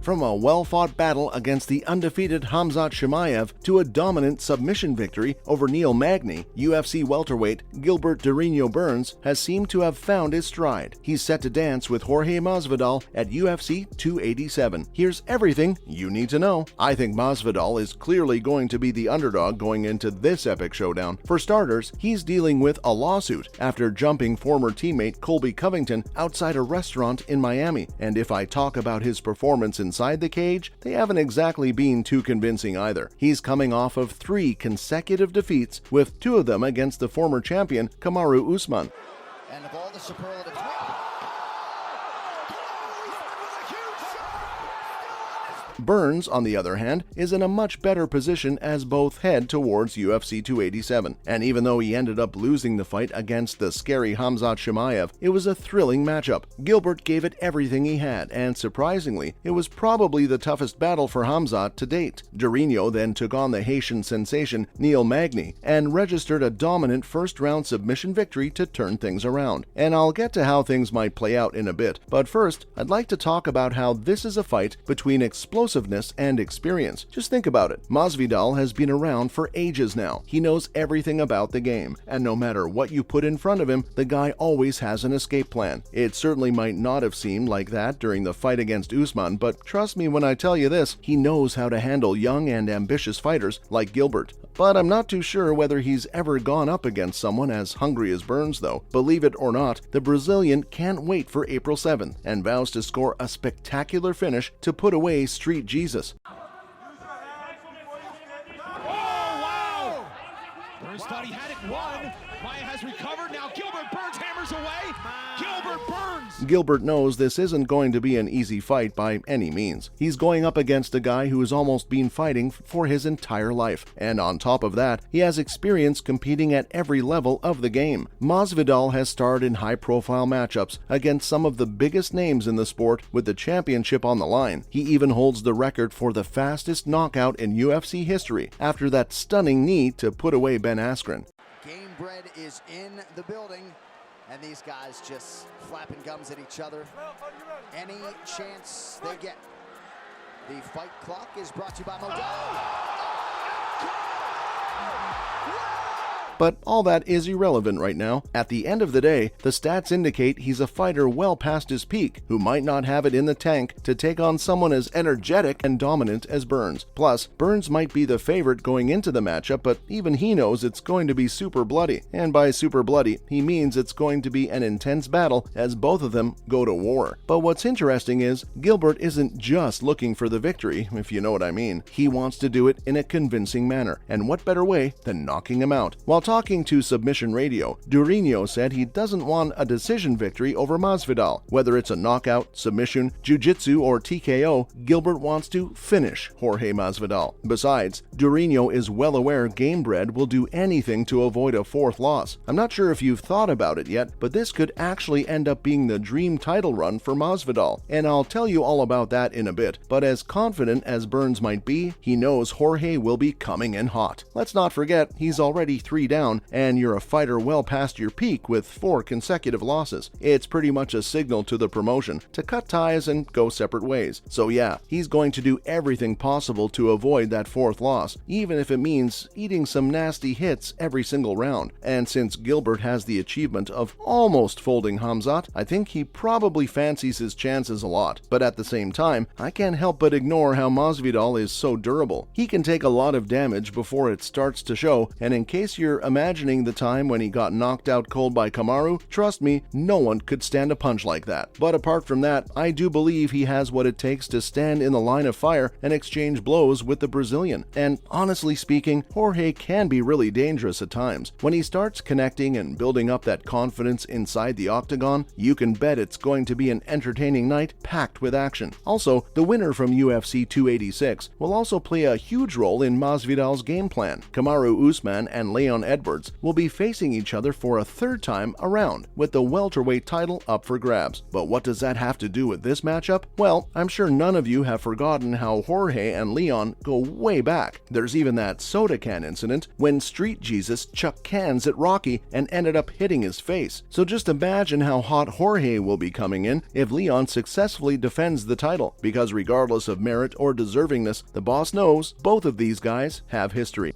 From a well-fought battle against the undefeated Khamzat Chimaev to a dominant submission victory over Neil Magny, UFC welterweight Gilbert Burns has seemed to have found his stride. He's set to dance with Jorge Masvidal at UFC 287. Here's everything you need to know. I think Masvidal is clearly going to be the underdog going into this epic showdown. For starters, he's dealing with a lawsuit after jumping former teammate Colby Covington outside a restaurant in Miami. And if I talk about his performance inside the cage, they haven't exactly been too convincing either. He's coming off of 3 consecutive defeats, with 2 of them against the former champion Kamaru Usman. And of all the superlatives, Burns, on the other hand, is in a much better position as both head towards UFC 287. And even though he ended up losing the fight against the scary Khamzat Chimaev, it was a thrilling matchup. Gilbert gave it everything he had, and surprisingly, it was probably the toughest battle for Khamzat to date. Durinho then took on the Haitian sensation Neil Magny and registered a dominant first-round submission victory to turn things around. And I'll get to how things might play out in a bit, but first, I'd like to talk about how this is a fight between explosiveness and experience. Just think about it. Masvidal has been around for ages now. He knows everything about the game, and no matter what you put in front of him, the guy always has an escape plan. It certainly might not have seemed like that during the fight against Usman, but trust me when I tell you this, he knows how to handle young and ambitious fighters like Gilbert. But I'm not too sure whether he's ever gone up against someone as hungry as Burns, though. Believe it or not, the Brazilian can't wait for April 7th and vows to score a spectacular finish to put away Street Jesus. Oh, wow! Burns thought he had it won. Maya has recovered. Now Gilbert Burns hammers away. Gilbert Burns! Gilbert knows this isn't going to be an easy fight by any means. He's going up against a guy who has almost been fighting for his entire life. And on top of that, he has experience competing at every level of the game. Masvidal has starred in high-profile matchups against some of the biggest names in the sport with the championship on the line. He even holds the record for the fastest knockout in UFC history after that stunning knee to put away Ben Askren. Gamebred is in the building, and these guys just flapping gums at each other any chance they get. The fight clock is brought to you by Modelo. But all that is irrelevant right now. At the end of the day, the stats indicate he's a fighter well past his peak, who might not have it in the tank to take on someone as energetic and dominant as Burns. Plus, Burns might be the favorite going into the matchup, but even he knows it's going to be super bloody. And by super bloody, he means it's going to be an intense battle as both of them go to war. But what's interesting is, Gilbert isn't just looking for the victory, if you know what I mean. He wants to do it in a convincing manner, and what better way than knocking him out? While talking to Submission Radio, Durinho said he doesn't want a decision victory over Masvidal. Whether it's a knockout, submission, jiu-jitsu, or TKO, Gilbert wants to finish Jorge Masvidal. Besides, Durinho is well aware Gamebred will do anything to avoid a 4th loss. I'm not sure if you've thought about it yet, but this could actually end up being the dream title run for Masvidal, and I'll tell you all about that in a bit. But as confident as Burns might be, he knows Jorge will be coming in hot. Let's not forget, he's already 3 down, and you're a fighter well past your peak with 4 consecutive losses. It's pretty much a signal to the promotion to cut ties and go separate ways. So yeah, he's going to do everything possible to avoid that 4th loss, even if it means eating some nasty hits every single round. And since Gilbert has the achievement of almost folding Khamzat, I think he probably fancies his chances a lot. But at the same time, I can't help but ignore how Masvidal is so durable. He can take a lot of damage before it starts to show, and in case you're imagining the time when he got knocked out cold by Kamaru, trust me, no one could stand a punch like that. But apart from that, I do believe he has what it takes to stand in the line of fire and exchange blows with the Brazilian. And honestly speaking, Jorge can be really dangerous at times. When he starts connecting and building up that confidence inside the octagon, you can bet it's going to be an entertaining night packed with action. Also, the winner from UFC 286 will also play a huge role in Masvidal's game plan. Kamaru Usman and Leon Edwards Edwards will be facing each other for a third time around, with the welterweight title up for grabs. But what does that have to do with this matchup? Well, I'm sure none of you have forgotten how Jorge and Leon go way back. There's even that soda can incident when Street Jesus chucked cans at Rocky and ended up hitting his face. So just imagine how hot Jorge will be coming in if Leon successfully defends the title, because regardless of merit or deservingness, the boss knows both of these guys have history.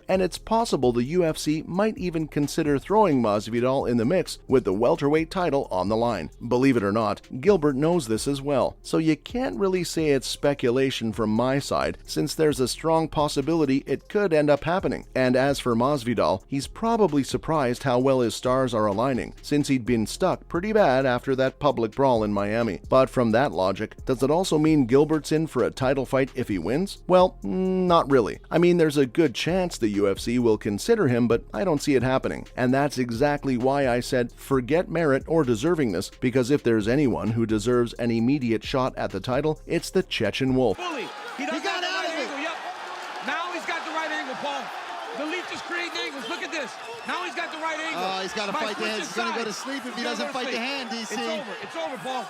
And it's possible the UFC might even consider throwing Masvidal in the mix with the welterweight title on the line. Believe it or not, Gilbert knows this as well, so you can't really say it's speculation from my side, since there's a strong possibility it could end up happening. And as for Masvidal, he's probably surprised how well his stars are aligning, since he'd been stuck pretty bad after that public brawl in Miami. But from that logic, does it also mean Gilbert's in for a title fight if he wins? Well, not really. I mean, there's a good chance the UFC will consider him, but I don't see it happening. And that's exactly why I said forget merit or deservingness, because if there's anyone who deserves an immediate shot at the title, it's the Chechen Wolf. He got out of it. Yep. Now he's got the right angle, Paul. The leech is creating angles. Look at this. Now he's got the right angle. Oh, he's got to fight the hand. He's going to go to sleep if he doesn't fight the hand, DC. It's over. It's over, Paul.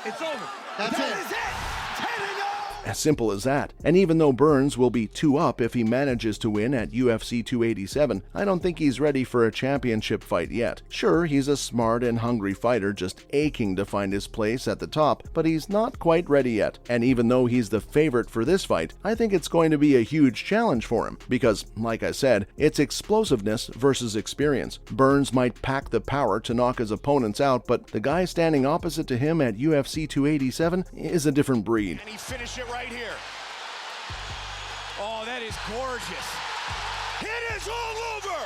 It's over. That's it. Is it. 10-0. As simple as that. And even though Burns will be 2-up if he manages to win at UFC 287, I don't think he's ready for a championship fight yet. Sure, he's a smart and hungry fighter just aching to find his place at the top, but he's not quite ready yet. And even though he's the favorite for this fight, I think it's going to be a huge challenge for him, because, like I said, it's explosiveness versus experience. Burns might pack the power to knock his opponents out, but the guy standing opposite to him at UFC 287 is a different breed. And he finished it right here. Oh, that is gorgeous. It is all over.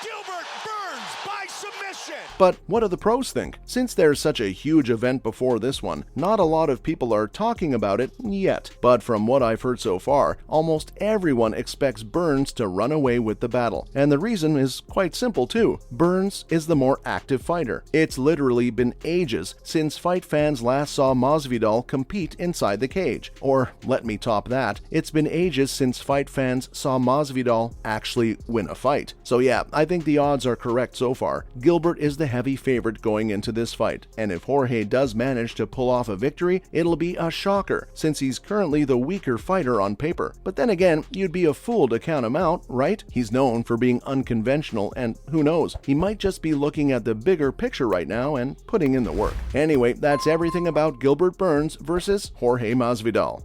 Gilbert Burns by submission. But what do the pros think? Since there's such a huge event before this one, not a lot of people are talking about it yet. But from what I've heard so far, almost everyone expects Burns to run away with the battle. And the reason is quite simple too. Burns is the more active fighter. It's literally been ages since fight fans last saw Masvidal compete inside the cage. Or, let me top that, it's been ages since fight fans saw Masvidal actually win a fight. So yeah, I think the odds are correct so far. Gilbert is the heavy favorite going into this fight, and if Jorge does manage to pull off a victory, it'll be a shocker, since he's currently the weaker fighter on paper. But then again, you'd be a fool to count him out, right? He's known for being unconventional, and who knows, he might just be looking at the bigger picture right now and putting in the work. Anyway, that's everything about Gilbert Burns versus Jorge Masvidal.